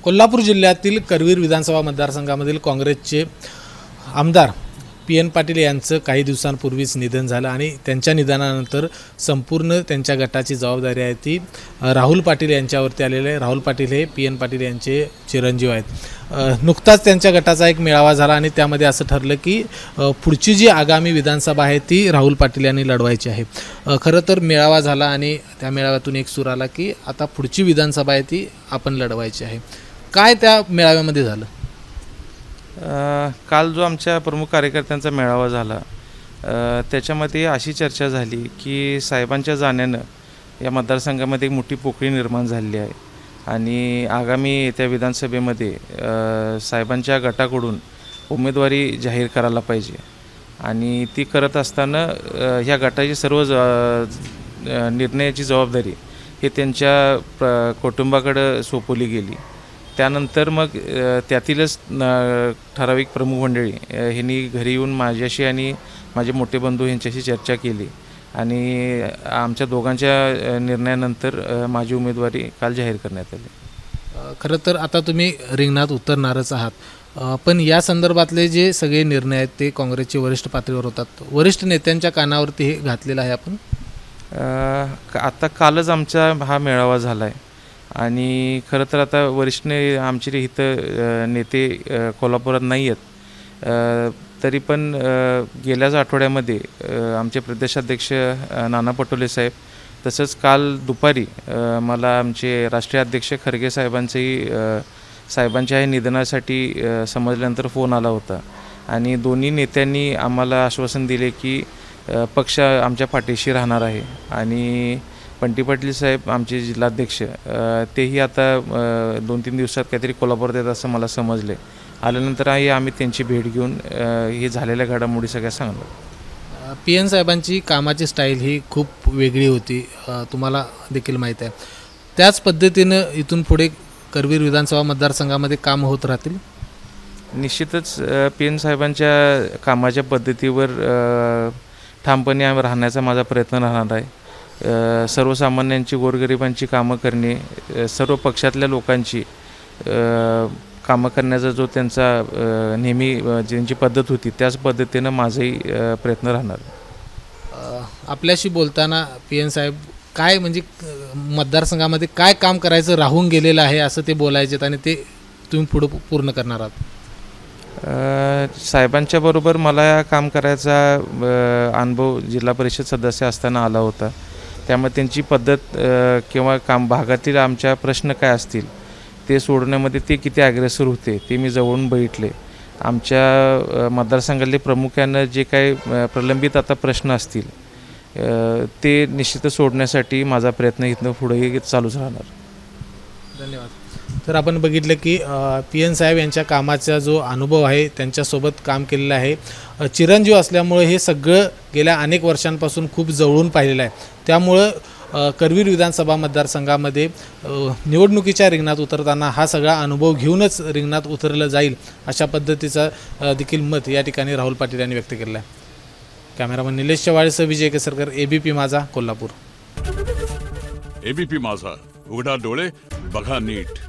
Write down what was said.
कोल्हापूर जिल्ह्यातील करवीर विधानसभा मतदारसंघामधील काँग्रेसचे आमदार PN पाटील यांचं काही दिवसांपूर्वीच निधन झालं आणि त्यांच्या निधनानंतर संपूर्ण त्यांच्या गटाची जबाबदारी आहे ती राहुल पाटील यांच्यावरती आलेली आहे। राहुल पाटील हे PN पाटील यांचे चिरंजीव आहेत। नुकताच त्यांच्या गटाचा एक मेळावा झाला आणि त्यामध्ये असं ठरलं की पुढची जी आगामी विधानसभा आहे ती राहुल पाटील यांनी लढवायची आहे। खरं तर मेळावा झाला आणि त्या मेळाव्यातून एक सूर आला की आता पुढची विधानसभा आहे ती आपण लढवायची आहे। काय त्या मेळाव्यामध्ये झालं? काल जो आमच्या प्रमुख कार्यकर्त्यांचा मेळावा झाला त्याच्यामध्ये अशी चर्चा झाली की साहेबांच्या जाण्यानं या मतदारसंघामध्ये एक मोठी पोकळी निर्माण झालेली आहे आणि आगामी येत्या विधानसभेमध्ये साहेबांच्या गटाकडून उमेदवारी जाहीर करायला पाहिजे आणि ती करत असताना ह्या गटाची सर्व निर्णयाची जबाबदारी हे त्यांच्या कुटुंबाकडे सोपवली गेली। त्यानंतर मग त्यातीलच ठराविक प्रमुख मंडळी ह्यांनी घरी येऊन माझ्याशी आणि माझे मोठे बंधू यांच्याशी चर्चा केली आणि आमच्या दोघांच्या निर्णयानंतर माझी उमेदवारी काल जाहीर करण्यात आली। खरं तर आता तुम्ही रिंगणात उतरणारच आहात, पण या संदर्भातले जे सगळे निर्णय आहेत ते काँग्रेसचे वरिष्ठ पातळीवर होतात। वरिष्ठ नेत्यांच्या कानावरती हे घातलेलं आहे आपण? आता कालच आमचा हा मेळावा झाला आहे आणि खरं तर आता वरिष्ठ आमचे इथं नेते कोल्हापुरात नाही आहेत, तरी पण गेल्याच आठवड्यामध्ये आमचे प्रदेशाध्यक्ष नाना पटोले साहेब तसंच काल दुपारी मला आमचे राष्ट्रीय अध्यक्ष खरगे साहेबांच्या निधनासाठी समजल्यानंतर फोन आला होता आणि दोन्ही नेत्यांनी आम्हाला आश्वासन दिले की पक्ष आमच्या पाठीशी राहणार आहे आणि पंटी पाटील साहेब आमचे जिल्हाध्यक्ष तेही आता 2-3 दिवसात काहीतरी कोल्हापूरात येतात असं मला समजले। आल्यानंतर आम्ही त्यांची भेट घेऊन हे झालेल्या घडामोडी सगळ्या सांगलो। PN साहेबांची कामाची स्टाईल ही खूप वेगळी होती, तुम्हाला देखील माहीत आहे। त्याच पद्धतीनं इथून पुढे करवीर विधानसभा मतदारसंघामध्ये काम होत राहतील? निश्चितच PN साहेबांच्या कामाच्या पद्धतीवर ठामपणे राहण्याचा माझा प्रयत्न राहणार आहे। सर्वसामान्यांची गोरगरिबांची कामं करणे, सर्व पक्षातल्या लोकांची कामं करण्याचा जो त्यांचा नेहमी ज्यांची पद्धत होती त्याच पद्धतीनं माझाही प्रयत्न राहणार। आपल्याशी बोलताना PN साहेब काय म्हणजे मतदारसंघामध्ये काय काम करायचं राहून गेलेलं आहे असं ते बोलायचे आणि ते तुम्ही पुढं पूर्ण करणार आहात? साहेबांच्या बरोबर मला काम करायचा अनुभव जिल्हा परिषद सदस्य असताना आला होता, त्यामुळे त्यांची पद्धत किंवा भागातील आमच्या प्रश्न काय असतील ते सोडवण्यामध्ये ते किती अग्रेसर होते ते मी जवळून बघितले। आमच्या मतदारसंघातले प्रामुख्यानं जे काही प्रलंबित आता प्रश्न असतील ते निश्चितच सोडण्यासाठी माझा प्रयत्न इथनं पुढेही चालूच राहणार। धन्यवाद। तर आपण बघितलं की PN साहेब यांच्या कामाचा जो अनुभव आहे त्यांच्यासोबत काम केलेलं आहे, चिरंजीव असल्यामुळे हे सगळं गेल्या अनेक वर्षांपासून खूप जवळून पाहिलेलं आहे। त्यामुळं करवीर विधानसभा मतदारसंघामध्ये निवडणुकीच्या रिंगणात उतरताना हा सगळा अनुभव घेऊनच रिंगणात उतरलं जाईल अशा पद्धतीचा देखील मत या ठिकाणी राहुल पाटील यांनी व्यक्त केलं आहे। कॅमेरामन निलेश चव्हाळेसह विजय केसरकर, ABP माझा, कोल्हापूर। ABP माझा, उघडा डोळे बघा नीट।